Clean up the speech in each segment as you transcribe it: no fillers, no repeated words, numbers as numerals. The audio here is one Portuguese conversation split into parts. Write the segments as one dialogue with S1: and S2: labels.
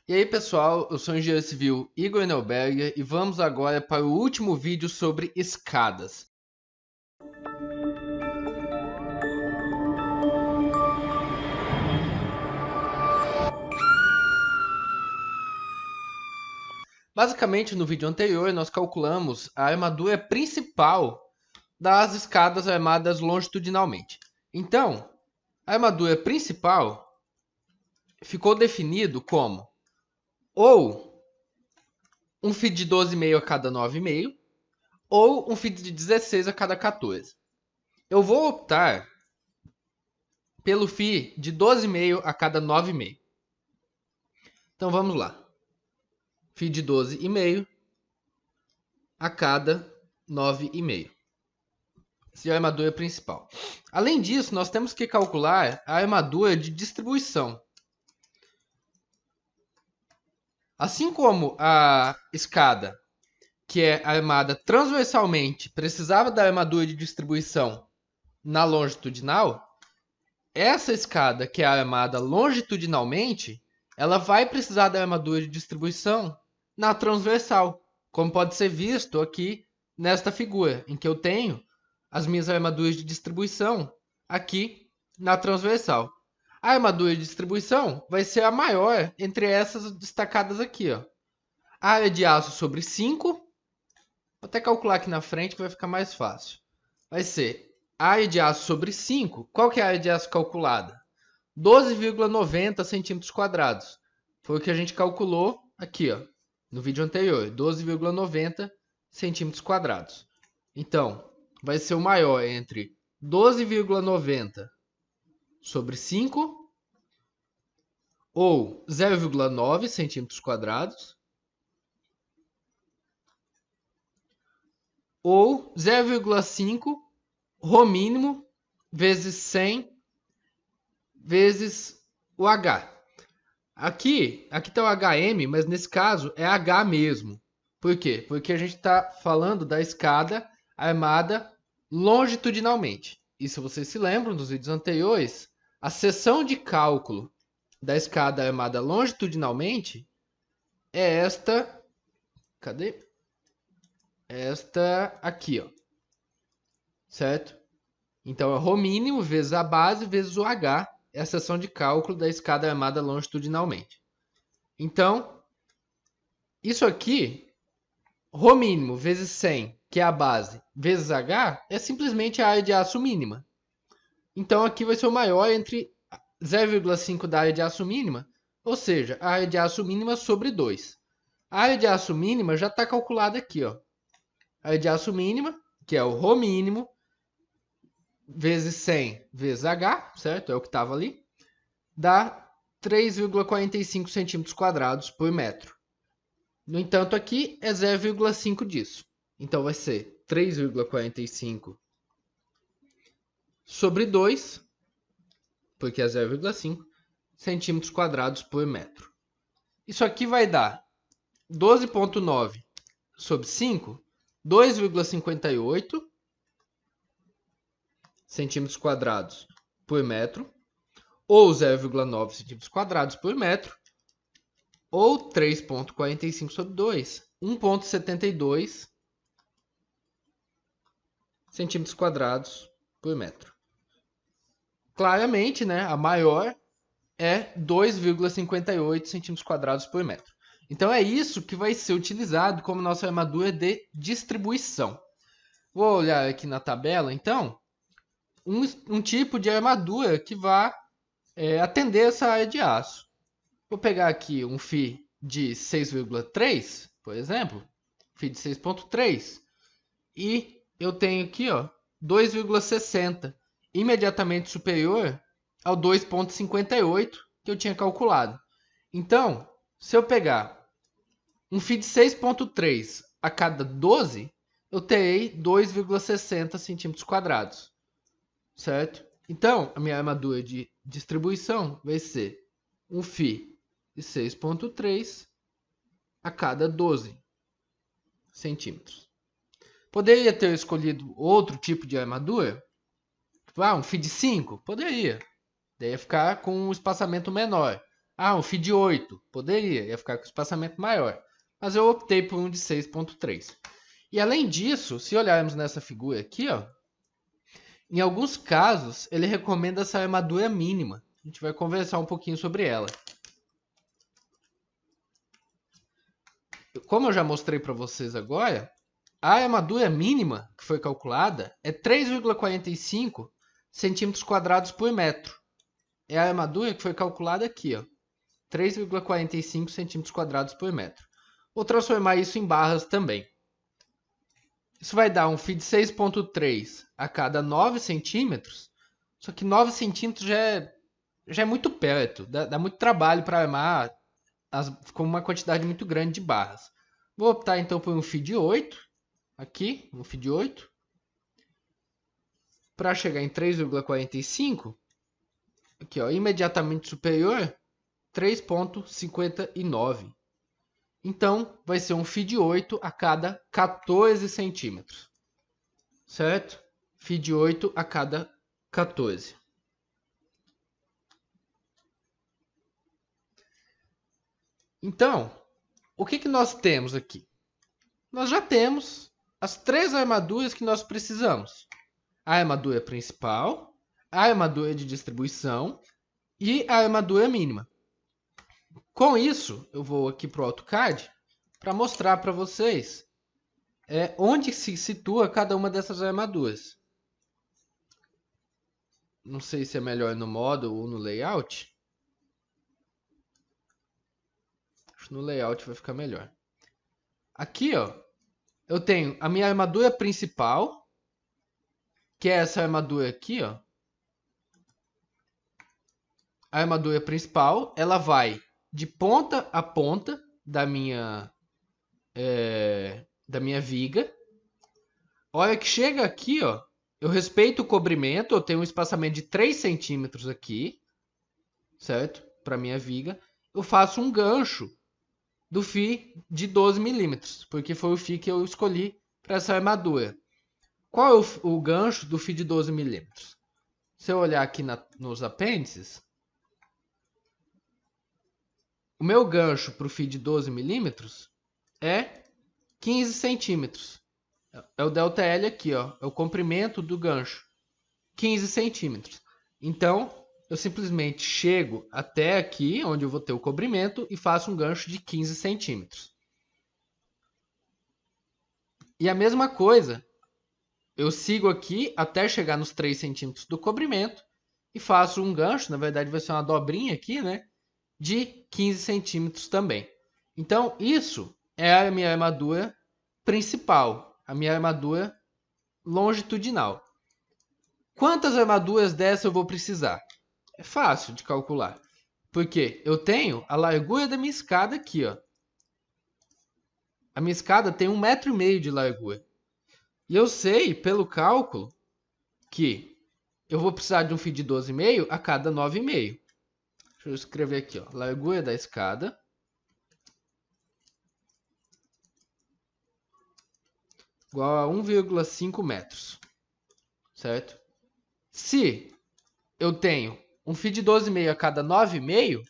S1: E aí pessoal, eu sou o engenheiro civil Igor Neuberger e vamos agora para o último vídeo sobre escadas. Basicamente, no vídeo anterior, nós calculamos a armadura principal das escadas armadas longitudinalmente. Então, a armadura principal ficou definido como ou um feet de 12,5 a cada 9,5 ou um feet de 16 a cada 14. Eu vou optar pelo FI de 12,5 a cada 9,5. Então vamos lá. FI de 12,5 a cada 9,5. Essa é a armadura principal. Além disso, nós temos que calcular a armadura de distribuição. Assim como a escada, que é armada transversalmente, precisava da armadura de distribuição na longitudinal, essa escada, que é armada longitudinalmente, ela vai precisar da armadura de distribuição na transversal, como pode ser visto aqui nesta figura, em que eu tenho as minhas armaduras de distribuição aqui na transversal. A armadura de distribuição vai ser a maior entre essas destacadas aqui, ó. A área de aço sobre 5, vou até calcular aqui na frente que vai ficar mais fácil. Vai ser a área de aço sobre 5, qual que é a área de aço calculada? 12,90 centímetros quadrados. Foi o que a gente calculou aqui, ó, no vídeo anterior, 12,90 centímetros quadrados. Então, vai ser o maior entre 12,90 sobre 5 ou 0,9 centímetros quadrados ou 0,5 Rho mínimo vezes 100 vezes o H. Aqui está o HM, mas nesse caso é H mesmo. Por quê? Porque a gente está falando da escada armada longitudinalmente. E se vocês se lembram dos vídeos anteriores, a seção de cálculo da escada armada longitudinalmente é esta. Cadê? Esta aqui, ó. Certo? Então é Rho mínimo vezes a base vezes o H, é a seção de cálculo da escada armada longitudinalmente. Então, isso aqui, Rho mínimo vezes 100, que é a base, vezes H, é simplesmente a área de aço mínima. Então aqui vai ser o maior entre 0,5 da área de aço mínima, ou seja, a área de aço mínima sobre 2. A área de aço mínima já está calculada aqui, ó. A área de aço mínima, que é o Rho mínimo, vezes 100 vezes H, certo? É o que estava ali. Dá 3,45 centímetros quadrados por metro. No entanto, aqui é 0,5 disso. Então, vai ser 3,45 sobre 2, porque é 0,5 centímetros quadrados por metro. Isso aqui vai dar 12,9 sobre 5, 2,58 centímetros quadrados por metro, ou 0,9 centímetros quadrados por metro, ou 3,45 sobre 2, 1,72 centímetros quadrados por metro. Claramente, né, a maior é 2,58 centímetros quadrados por metro. Então é isso que vai ser utilizado como nossa armadura de distribuição. Vou olhar aqui na tabela, então, um tipo de armadura que vai atender essa área de aço. Vou pegar aqui um FI de 6,3, por exemplo, FI de 6,3, e eu tenho aqui, ó, 2,60, imediatamente superior ao 2,58 que eu tinha calculado. Então, se eu pegar um FI de 6,3 a cada 12, eu terei 2,60 centímetros quadrados. Certo? Então, a minha armadura de distribuição vai ser um FI de 6,3 a cada 12 centímetros. Poderia ter escolhido outro tipo de armadura? Um FI de 5? Poderia. Daí ia ficar com um espaçamento menor. Ah, um feed 8. Poderia, ia ficar com espaçamento maior. Mas eu optei por um de 6.3. E além disso, se olharmos nessa figura aqui, ó, em alguns casos, ele recomenda essa armadura mínima. A gente vai conversar um pouquinho sobre ela. Como eu já mostrei para vocês agora, a armadura mínima que foi calculada é 3,45 centímetros quadrados por metro. É a armadura que foi calculada aqui, ó, 3,45 centímetros quadrados por metro. Vou transformar isso em barras também. Isso vai dar um feed 6,3 a cada 9 centímetros. Só que 9 centímetros já é muito perto. Dá muito trabalho para armar com uma quantidade muito grande de barras. Vou optar então por um feed 8. Aqui, um feed 8. Para chegar em 3,45. Aqui, ó, imediatamente superior, 3,59. Então, vai ser um feed 8 a cada 14 centímetros. Certo? Feed 8 a cada 14. Então, o que nós temos aqui? Nós já temos as 3 armaduras que nós precisamos. A armadura principal, a armadura de distribuição e a armadura mínima. Com isso, eu vou aqui para o AutoCAD para mostrar para vocês onde se situa cada uma dessas armaduras. Não sei se é melhor no modo ou no layout. Acho que no layout vai ficar melhor. Aqui, ó, eu tenho a minha armadura principal, que é essa armadura aqui, ó. A armadura principal, ela vai de ponta a ponta da minha viga. A hora que chega aqui, ó, eu respeito o cobrimento, eu tenho um espaçamento de 3 centímetros aqui, certo? Para minha viga. Eu faço um gancho do fio de 12 milímetros, porque foi o fio que eu escolhi para essa armadura. Qual é o gancho do fio de 12 milímetros? Se eu olhar aqui nos apêndices, o meu gancho para o fio de 12 milímetros é 15 centímetros. É o ΔL aqui, ó, é o comprimento do gancho, 15 centímetros. Então, eu simplesmente chego até aqui, onde eu vou ter o cobrimento, e faço um gancho de 15 centímetros. E a mesma coisa, eu sigo aqui até chegar nos 3 centímetros do cobrimento e faço um gancho, na verdade vai ser uma dobrinha aqui, né? De 15 centímetros também. Então, isso é a minha armadura principal, a minha armadura longitudinal. Quantas armaduras dessa eu vou precisar? É fácil de calcular, porque eu tenho a largura da minha escada aqui, ó. A minha escada tem 1,5 m de largura. E eu sei, pelo cálculo, que eu vou precisar de um fio de 12,5 a cada 9,5. Deixa eu escrever aqui, ó. Largura da escada igual a 1,5 metros. Certo? Se eu tenho um fio de 12,5 a cada 9,5,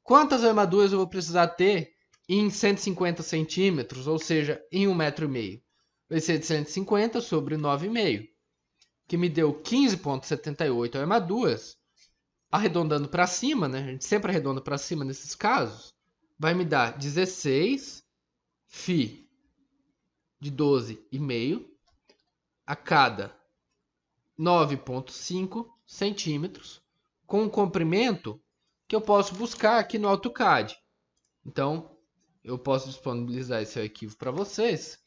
S1: quantas armaduras eu vou precisar ter em 150 centímetros, ou seja, em 1,5 m? Vai ser de 150 sobre 9,5, que me deu 15,78 armaduras. Arredondando para cima, né? A gente sempre arredonda para cima nesses casos. Vai me dar 16 φ de 12,5 a cada 9,5 centímetros, com um comprimento que eu posso buscar aqui no AutoCAD. Então, eu posso disponibilizar esse arquivo para vocês.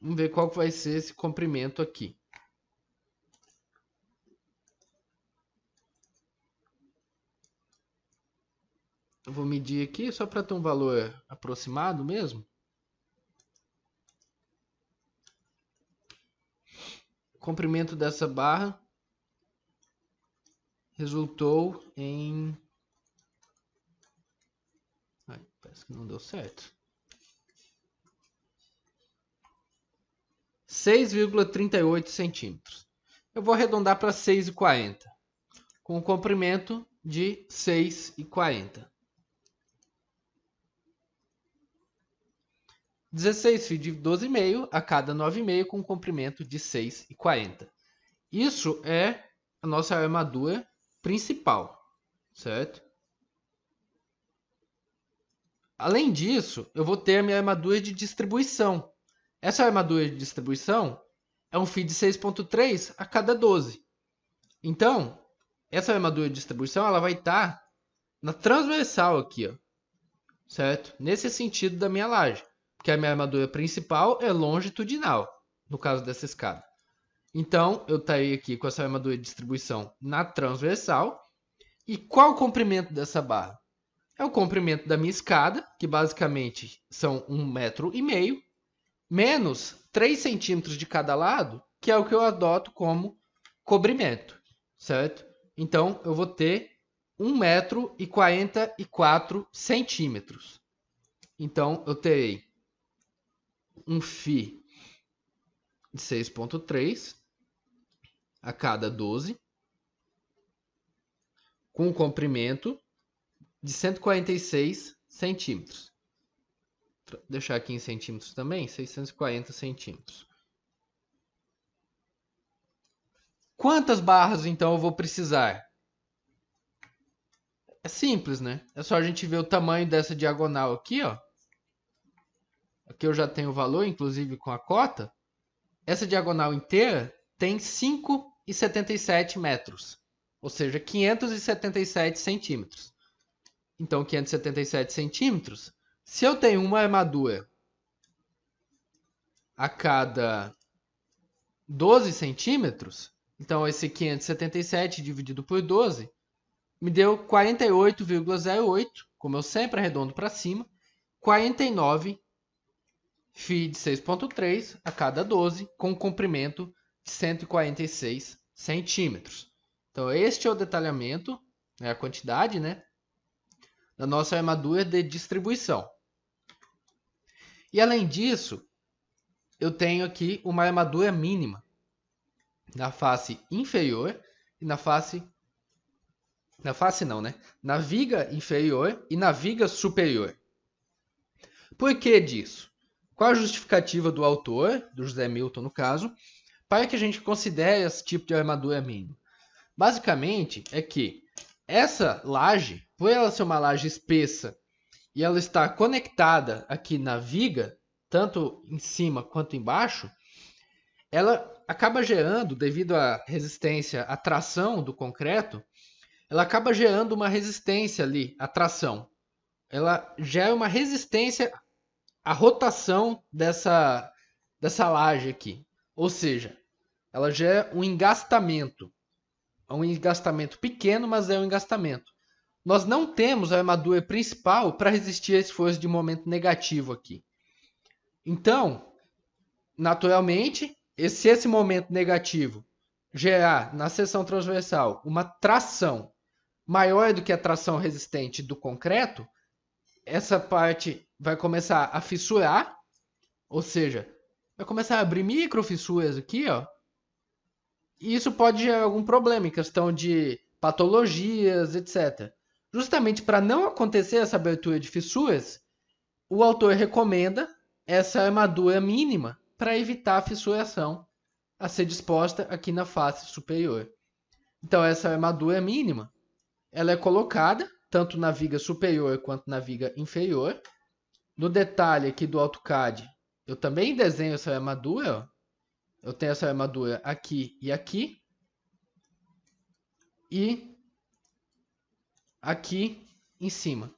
S1: Vamos ver qual vai ser esse comprimento aqui. Eu vou medir aqui só para ter um valor aproximado mesmo. O comprimento dessa barra resultou em... Ai, parece que não deu certo. 6,38 centímetros. Eu vou arredondar para 6,40. Com um comprimento de 6,40. 16 φ de 12,5 a cada 9,5 com um comprimento de 6,40. Isso é a nossa armadura principal, certo? Além disso, eu vou ter a minha armadura de distribuição. Essa armadura de distribuição é um φ de 6,3 a cada 12. Então, essa armadura de distribuição ela vai estar na transversal aqui, ó, certo? Nesse sentido da minha laje, porque a minha armadura principal é longitudinal, no caso dessa escada. Então, eu estaria aqui com essa armadura de distribuição na transversal. E qual o comprimento dessa barra? É o comprimento da minha escada, que basicamente são 1,5 m, menos 3 centímetros de cada lado, que é o que eu adoto como cobrimento, certo? Então, eu vou ter 1,44 m. Então, eu terei um φ de 6,3 a cada 12, com um comprimento de 146 centímetros. Vou deixar aqui em centímetros também, 640 centímetros. Quantas barras, então, eu vou precisar? É simples, né? É só a gente ver o tamanho dessa diagonal aqui, ó. Aqui eu já tenho o valor, inclusive com a cota. Essa diagonal inteira tem 5,77 metros, ou seja, 577 centímetros. Então, 577 centímetros, se eu tenho uma armadura a cada 12 centímetros, então esse 577 dividido por 12 me deu 48,08, como eu sempre arredondo para cima, 49 φ de 6,3 a cada 12, com comprimento de 146 centímetros. Então, este é o detalhamento, é a quantidade, né, da nossa armadura de distribuição. E além disso, eu tenho aqui uma armadura mínima na face inferior e na viga inferior e na viga superior. Por que disso? Qual a justificativa do autor, do José Milton no caso, para que a gente considere esse tipo de armadura mínima? Basicamente é que essa laje, por ela ser uma laje espessa e ela estar conectada aqui na viga, tanto em cima quanto embaixo, ela acaba gerando, devido à resistência à tração do concreto, ela acaba gerando uma resistência ali, à tração. Ela gera uma resistência à rotação dessa laje aqui. Ou seja, ela gera um engastamento. É um engastamento pequeno, mas é um engastamento. Nós não temos a armadura principal para resistir a esforço de momento negativo aqui. Então, naturalmente, se esse momento negativo gerar na seção transversal uma tração maior do que a tração resistente do concreto, essa parte vai começar a fissurar, ou seja, vai começar a abrir microfissuras aqui, ó. E isso pode gerar algum problema em questão de patologias, etc. Justamente para não acontecer essa abertura de fissuras, o autor recomenda essa armadura mínima para evitar a fissuração a ser disposta aqui na face superior. Então, essa armadura mínima ela é colocada tanto na viga superior quanto na viga inferior. No detalhe aqui do AutoCAD, eu também desenho essa armadura. Ó. Eu tenho essa armadura aqui e aqui. E aqui em cima.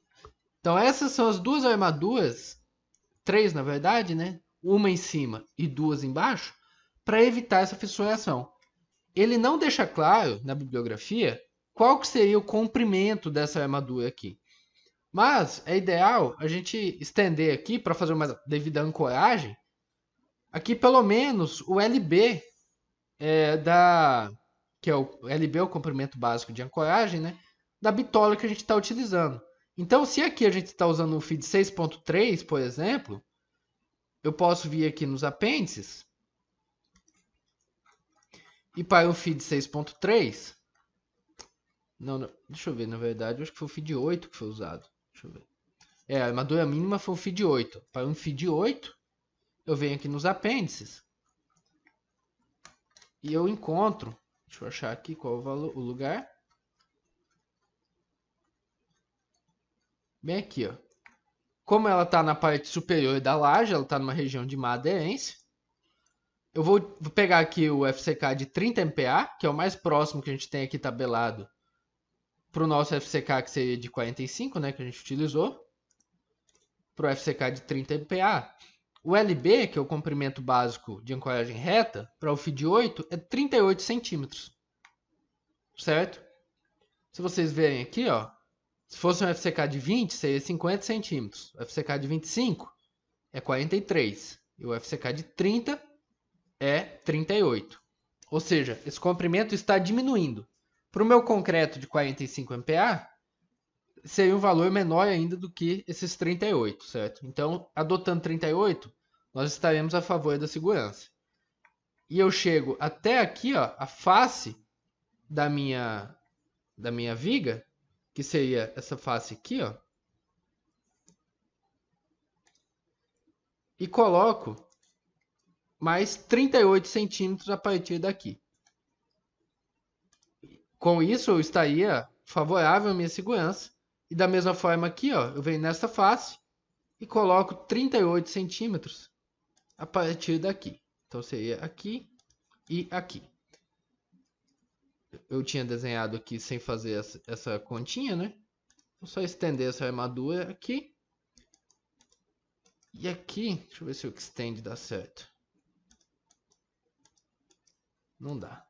S1: Então, essas são as duas armaduras, 3 na verdade, né? Uma em cima e 2 embaixo, para evitar essa fissuração. Ele não deixa claro na bibliografia qual que seria o comprimento dessa armadura aqui. Mas é ideal a gente estender aqui para fazer uma devida ancoragem. Aqui pelo menos o LB que é o LB, o comprimento básico de ancoragem, né? Da bitola que a gente está utilizando. Então, se aqui a gente está usando um feed 6.3, por exemplo, eu posso vir aqui nos apêndices e para o feed 6.3, Não, não, deixa eu ver, na verdade, eu acho que foi o feed 8 que foi usado. Deixa eu ver. A armadura mínima foi o feed 8. Para um feed 8, eu venho aqui nos apêndices. E eu encontro, deixa eu achar aqui qual o valor, o lugar. Bem aqui, ó. Como ela está na parte superior da laje, ela está numa região de má aderência. Eu vou pegar aqui o FCK de 30 MPa, que é o mais próximo que a gente tem aqui tabelado para o nosso FCK, que seria de 45, né, que a gente utilizou. Para o FCK de 30 MPa. O LB, que é o comprimento básico de ancoragem reta, para o feed 8, é 38 centímetros. Certo? Se vocês verem aqui, ó, se fosse um FCK de 20, seria 50 centímetros. O FCK de 25 é 43. E o FCK de 30 é 38. Ou seja, esse comprimento está diminuindo. Para o meu concreto de 45 MPa, seria um valor menor ainda do que esses 38, certo? Então, adotando 38, nós estaremos a favor da segurança. E eu chego até aqui, ó, a face da minha viga, que seria essa face aqui, ó, e coloco mais 38 centímetros a partir daqui. Com isso, eu estaria favorável à minha segurança. E da mesma forma aqui, ó, eu venho nessa face e coloco 38 centímetros a partir daqui. Então seria aqui e aqui. Eu tinha desenhado aqui sem fazer essa continha, né? Vou só estender essa armadura aqui. E aqui, deixa eu ver se o extend dá certo. Não dá.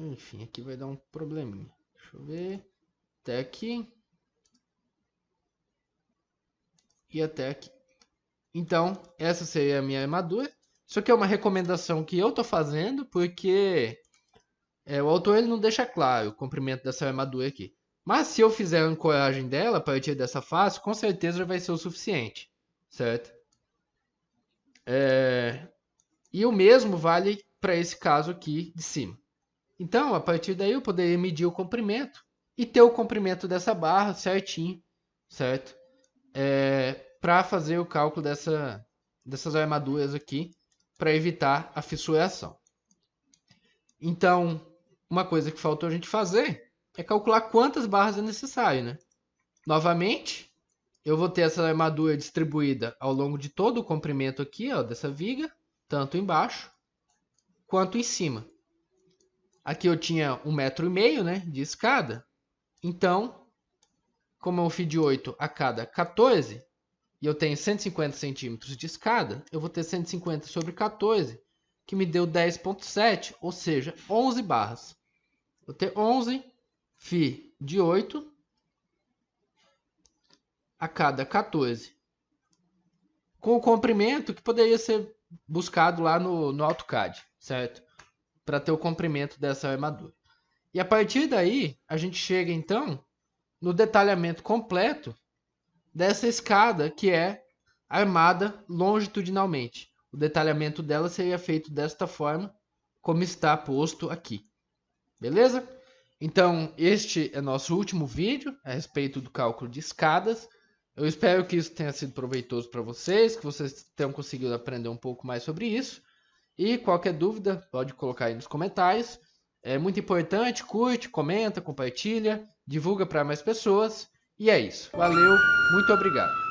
S1: Enfim, aqui vai dar um probleminha. Deixa eu ver. Até aqui. E até aqui. Então, essa seria a minha armadura. Isso aqui é uma recomendação que eu tô fazendo, porque o autor ele não deixa claro o comprimento dessa armadura aqui. Mas se eu fizer a ancoragem dela a partir dessa face, com certeza vai ser o suficiente, certo? E o mesmo vale para esse caso aqui de cima. Então, a partir daí eu poderia medir o comprimento e ter o comprimento dessa barra certinho, certo? Para fazer o cálculo dessas armaduras aqui, para evitar a fissuração. Então, uma coisa que faltou a gente fazer é calcular quantas barras é necessário, né? Novamente, eu vou ter essa armadura distribuída ao longo de todo o comprimento aqui, ó, dessa viga, tanto embaixo quanto em cima. Aqui eu tinha 1,5 metro, né, de escada. Então, como é um feed 8 a cada 14, e eu tenho 150 centímetros de escada, eu vou ter 150 sobre 14, que me deu 10,7, ou seja, 11 barras. Vou ter 11 φ de 8 a cada 14. Com o comprimento que poderia ser buscado lá no AutoCAD, certo? Para ter o comprimento dessa armadura. E a partir daí, a gente chega então no detalhamento completo dessa escada que é armada longitudinalmente. O detalhamento dela seria feito desta forma, como está posto aqui. Beleza? Então, este é nosso último vídeo a respeito do cálculo de escadas. Eu espero que isso tenha sido proveitoso para vocês, que vocês tenham conseguido aprender um pouco mais sobre isso. E qualquer dúvida, pode colocar aí nos comentários. É muito importante, curte, comenta, compartilha, divulga para mais pessoas. E é isso. Valeu, muito obrigado.